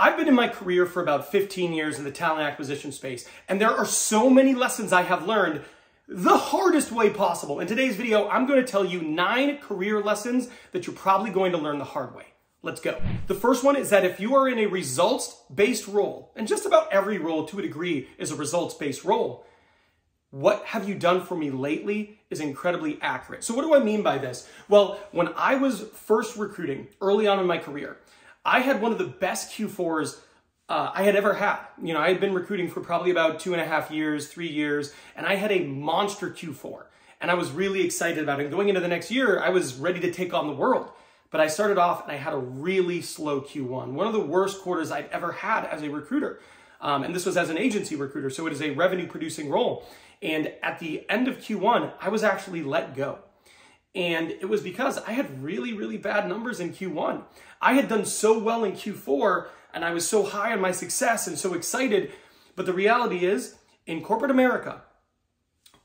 I've been in my career for about 15 years in the talent acquisition space, and there are so many lessons I have learned the hardest way possible. In today's video, I'm going to tell you 9 career lessons that you're probably going to learn the hard way. Let's go. The first one is that if you are in a results-based role, and just about every role to a degree is a results-based role, what have you done for me lately is incredibly accurate. So what do I mean by this? Well, when I was first recruiting early on in my career, I had one of the best Q4s I had ever had. You know, I had been recruiting for probably about 2.5 years, 3 years, and I had a monster Q4. And I was really excited about it. And going into the next year, I was ready to take on the world. But I started off and I had a really slow Q1. One of the worst quarters I'd ever had as a recruiter. And this was as an agency recruiter, so it is a revenue producing role. And at the end of Q1, I was actually let go. And it was because I had really, really bad numbers in Q1. I had done so well in Q4 and I was so high on my success and so excited. But the reality is, in corporate America,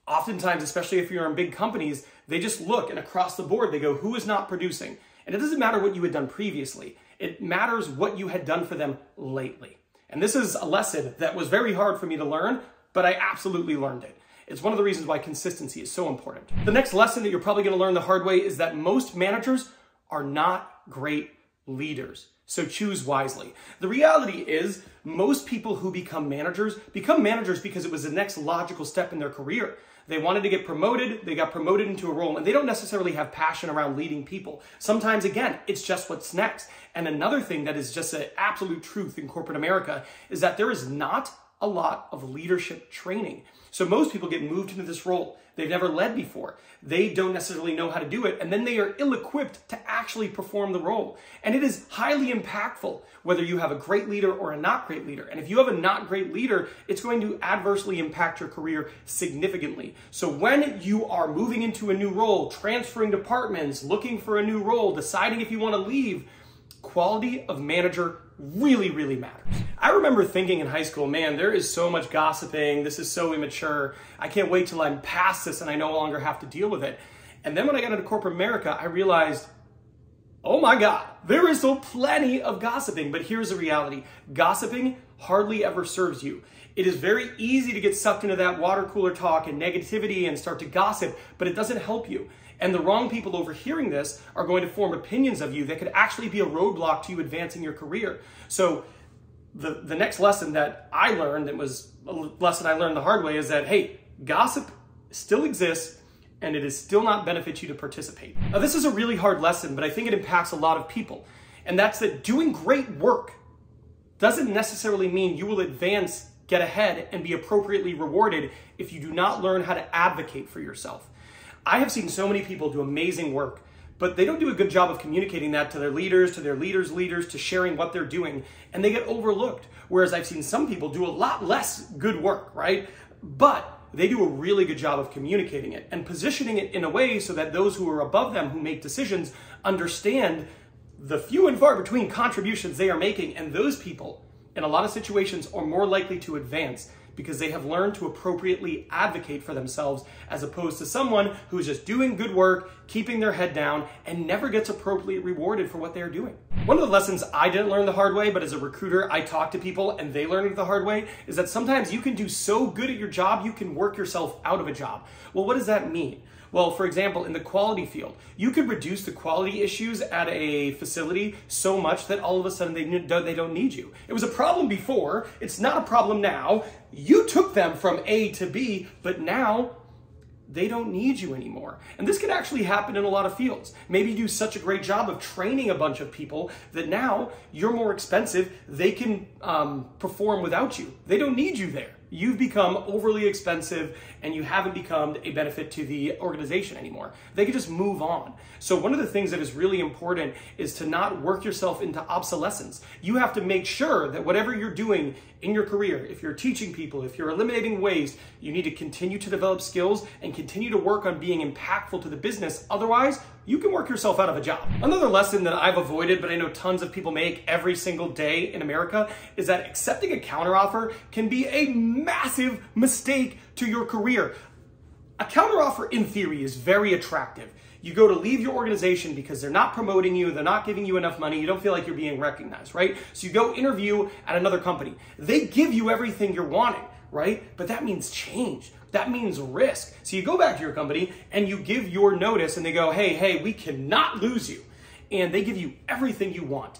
oftentimes, especially if you're in big companies, they just look and across the board, they go, who is not producing? And it doesn't matter what you had done previously. It matters what you had done for them lately. And this is a lesson that was very hard for me to learn, but I absolutely learned it. It's one of the reasons why consistency is so important. The next lesson that you're probably going to learn the hard way is that most managers are not great leaders. So choose wisely. The reality is most people who become managers because it was the next logical step in their career. They wanted to get promoted, they got promoted into a role, and they don't necessarily have passion around leading people. Sometimes, again, it's just what's next. And another thing that is just an absolute truth in corporate America is that there is not a lot of leadership training. So most people get moved into this role. They've never led before. They don't necessarily know how to do it, and then they are ill-equipped to actually perform the role. And it is highly impactful whether you have a great leader or a not great leader. And if you have a not great leader, it's going to adversely impact your career significantly. So when you are moving into a new role, transferring departments, looking for a new role, deciding if you want to leave, quality of manager really, really matters. I remember thinking in high school, man, there is so much gossiping. This is so immature. I can't wait till I'm past this and I no longer have to deal with it. And then when I got into corporate America, I realized, oh my God, there is so plenty of gossiping. But here's the reality. Gossiping hardly ever serves you. It is very easy to get sucked into that water cooler talk and negativity and start to gossip, but it doesn't help you. And the wrong people overhearing this are going to form opinions of you that could actually be a roadblock to you advancing your career. So the next lesson that I learned, it was a lesson I learned the hard way, is that, hey, gossip still exists and it is still not benefit you to participate. Now, this is a really hard lesson, but I think it impacts a lot of people. And that's that doing great work doesn't necessarily mean you will advance, get ahead, and be appropriately rewarded if you do not learn how to advocate for yourself. I have seen so many people do amazing work, but they don't do a good job of communicating that to their leaders, to their leaders' leaders, to sharing what they're doing, and they get overlooked. Whereas I've seen some people do a lot less good work, right? But they do a really good job of communicating it and positioning it in a way so that those who are above them, who make decisions, understand the few and far between contributions they are making, and those people, in a lot of situations, are more likely to advance because they have learned to appropriately advocate for themselves as opposed to someone who's just doing good work, keeping their head down, and never gets appropriately rewarded for what they're doing. One of the lessons I didn't learn the hard way, but as a recruiter, I talk to people and they learn it the hard way, is that sometimes you can do so good at your job, you can work yourself out of a job. Well, what does that mean? Well, for example, in the quality field, you could reduce the quality issues at a facility so much that all of a sudden they don't need you. It was a problem before, it's not a problem now. You took them from A to B, but now they don't need you anymore. And this can actually happen in a lot of fields. Maybe you do such a great job of training a bunch of people that now you're more expensive, they can perform without you. They don't need you there. You've become overly expensive and you haven't become a benefit to the organization anymore. They can just move on. So one of the things that is really important is to not work yourself into obsolescence. You have to make sure that whatever you're doing in your career, if you're teaching people, if you're eliminating waste, you need to continue to develop skills and continue to work on being impactful to the business. Otherwise, you can work yourself out of a job. Another lesson that I've avoided, but I know tons of people make every single day in America, is that accepting a counteroffer can be a massive mistake to your career. A counteroffer in theory is very attractive. You go to leave your organization because they're not promoting you, they're not giving you enough money, you don't feel like you're being recognized, right? So you go interview at another company. They give you everything you're wanting, right? But that means change. That means risk. So you go back to your company and you give your notice and they go, hey, we cannot lose you. And they give you everything you want.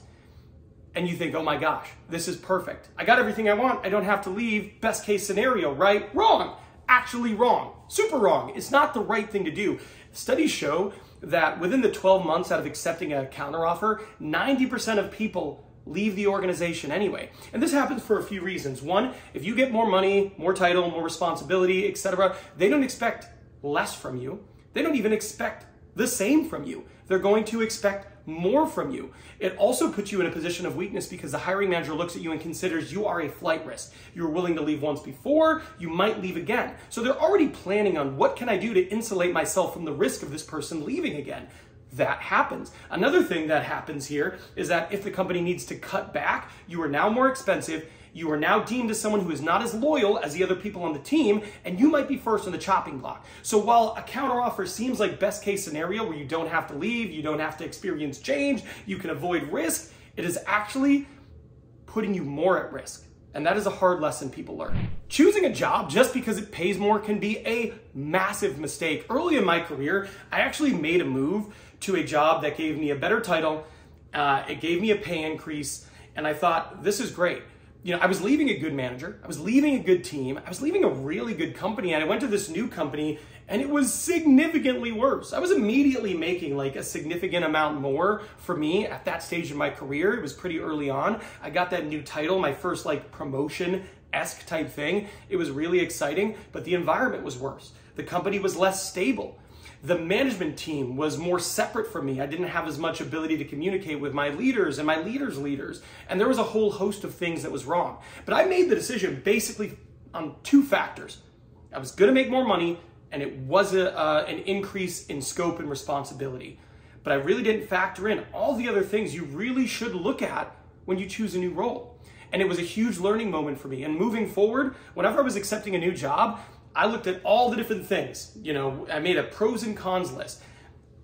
And you think, oh my gosh, this is perfect. I got everything I want. I don't have to leave. Best case scenario, right? Wrong. Actually wrong. Super wrong. It's not the right thing to do. Studies show that within the 12 months out of accepting a counteroffer, 90% of people leave the organization anyway. And this happens for a few reasons. One, if you get more money, more title, more responsibility, etc., they don't expect less from you. They don't even expect the same from you. They're going to expect more from you. It also puts you in a position of weakness because the hiring manager looks at you and considers you are a flight risk. You were willing to leave once before, you might leave again. So they're already planning on what can I do to insulate myself from the risk of this person leaving again. That happens. Another thing that happens here is that if the company needs to cut back, you are now more expensive. You are now deemed as someone who is not as loyal as the other people on the team, and you might be first on the chopping block. So while a counteroffer seems like best case scenario where you don't have to leave, you don't have to experience change, you can avoid risk, it is actually putting you more at risk. And that is a hard lesson people learn. Choosing a job just because it pays more can be a massive mistake. Early in my career, I actually made a move to a job that gave me a better title, it gave me a pay increase, and I thought, this is great. You know, I was leaving a good manager, I was leaving a good team, I was leaving a really good company, and I went to this new company and it was significantly worse. I was immediately making like a significant amount more for me at that stage in my career. It was pretty early on. I got that new title, my first like promotion-esque type thing. It was really exciting, but the environment was worse. The company was less stable. The management team was more separate from me. I didn't have as much ability to communicate with my leaders and my leaders' leaders. And there was a whole host of things that was wrong. But I made the decision basically on two factors. I was going to make more money, and it was an increase in scope and responsibility. But I really didn't factor in all the other things you really should look at when you choose a new role. And it was a huge learning moment for me. And moving forward, whenever I was accepting a new job, I looked at all the different things. You know, I made a pros and cons list.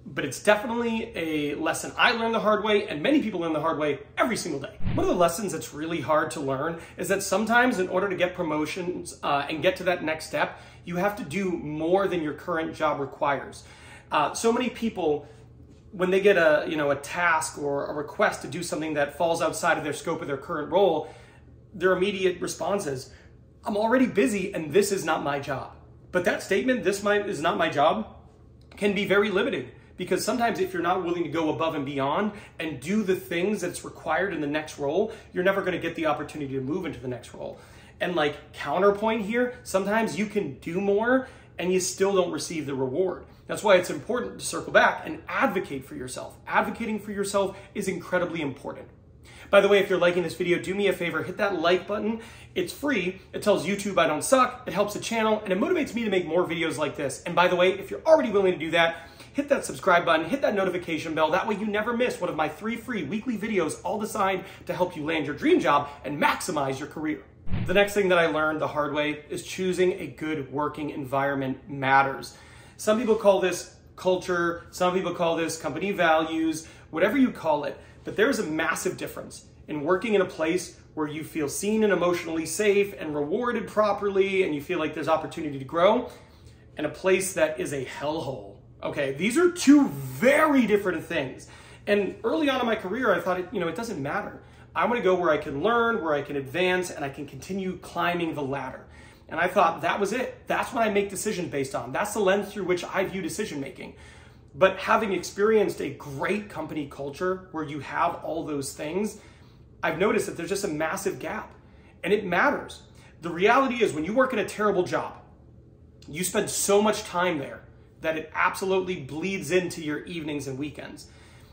But it's definitely a lesson I learned the hard way, and many people learn the hard way every single day. One of the lessons that's really hard to learn is that sometimes in order to get promotions and get to that next step, you have to do more than your current job requires. So many people, when they get a task or a request to do something that falls outside of their scope of their current role, their immediate response is, I'm already busy and this is not my job. But that statement, this is not my job, can be very limiting. Because sometimes if you're not willing to go above and beyond and do the things that's required in the next role, you're never going to get the opportunity to move into the next role. And like counterpoint here, sometimes you can do more and you still don't receive the reward. That's why it's important to circle back and advocate for yourself. Advocating for yourself is incredibly important. By the way, if you're liking this video, do me a favor, hit that like button. It's free. It tells YouTube I don't suck. It helps the channel and it motivates me to make more videos like this. And by the way, if you're already willing to do that, hit that subscribe button, hit that notification bell. That way you never miss one of my 3 free weekly videos, all designed to help you land your dream job and maximize your career. The next thing that I learned the hard way is choosing a good working environment matters. Some people call this culture, some people call this company values, whatever you call it, but there's a massive difference in working in a place where you feel seen and emotionally safe and rewarded properly and you feel like there's opportunity to grow, and a place that is a hellhole. Okay, these are two very different things. And early on in my career, I thought, it doesn't matter. I want to go where I can learn, where I can advance, and I can continue climbing the ladder. And I thought that was it. That's what I make decisions based on. That's the lens through which I view decision making. But having experienced a great company culture where you have all those things, I've noticed that there's just a massive gap. And it matters. The reality is when you work in a terrible job, you spend so much time there that it absolutely bleeds into your evenings and weekends.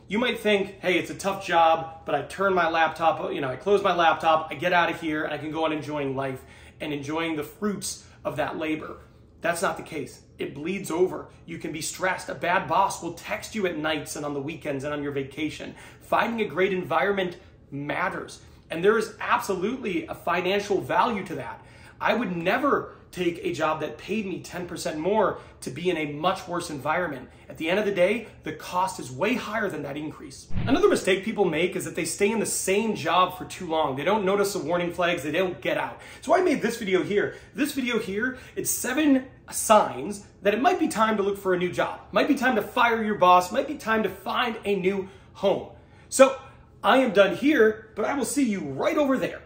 You might think, hey, it's a tough job, but I turn my laptop, I close my laptop, I get out of here, and I can go on enjoying life and enjoying the fruits of that labor. That's not the case. It bleeds over. You can be stressed. A bad boss will text you at nights and on the weekends and on your vacation. Finding a great environment matters. And there is absolutely a financial value to that. I would never take a job that paid me 10% more to be in a much worse environment. At the end of the day, the cost is way higher than that increase. Another mistake people make is that they stay in the same job for too long. They don't notice the warning flags, they don't get out. So I made this video here. This video here, it's 7 signs that it might be time to look for a new job. Might be time to fire your boss, might be time to find a new home. So I am done here, but I will see you right over there.